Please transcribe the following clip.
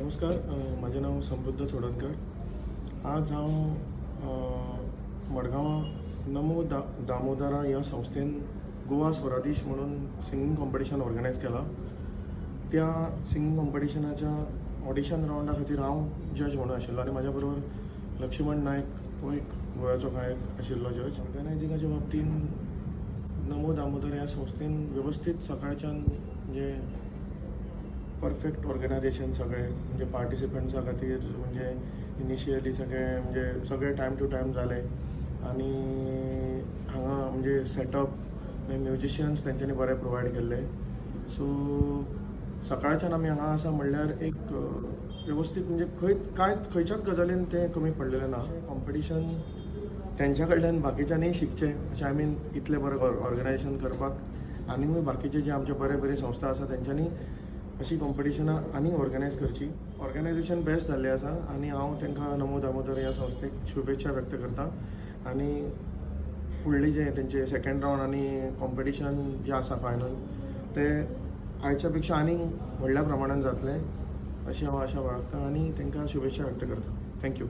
नमस्कार. माझे नाव समृद्ध चोडणकर. आज हांव मडगांव नमो दामोदरा ह्या संस्थेन गोवा स्वराधीश म्हणून सिंगींग कॉम्पिटिशन ऑर्गनायज केलां. त्या सिंगींग कॉम्पिटिशनाच्या ऑडिशन रावंडा खातीर हांव जज म्हणून आशिल्लो आनी म्हाज्या बरोबर लक्ष्मण नायक तो एक गोव्याचो गायक आशिल्लो जज. ऑर्गनायझिंगाच्या बाबतीन नमो दामोदर ह्या संस्थेन वेवस्थीत सकाळच्यान म्हणजे परफेक्ट ऑर्गनायझेशन सगळें म्हणजे पार्टिसिपंट्सां खातीर म्हणजे इनिशियली सगळे टायम टू टायम जाले आनी हांगा म्हणजे सेटअप म्युजिशियन्स तेंच्यांनी बरे प्रोवायड केल्ले. सो सकाळच्यान आमी हांगा आसा म्हणल्यार एक वेवस्थीत म्हणजे खंयच्याच गजालीन तें कमी पडलेलें ना. कॉम्पिटिशन तेंच्या कडल्यान बाकीच्यांनी शिकचें अशें आय मीन इतलें बरें ऑर्गनायझेशन करपाक आनीकूय बाकीचे जे आमचे बरे बरे संस्था आसा तेंच्यांनी अशी कॉम्पिटिशनां आनी ऑर्गनायज करची. ऑर्गनायझेशन बेस्ट जाल्लें आसा आनी हांव तांकां नमो दामोदर ह्या संस्थेक शुभेच्छा व्यक्त करतां. आनी फुडले जे तेंचे सेकंड रावंड आनी कॉम्पिटिशन जें आसा फायनल तें आयच्या पेक्षा आनीक व्हडल्या प्रमाणान जातलें अशी हांव आशा बाळगतां आनी तांकां शुभेच्छा व्यक्त करतां. थँक्यू.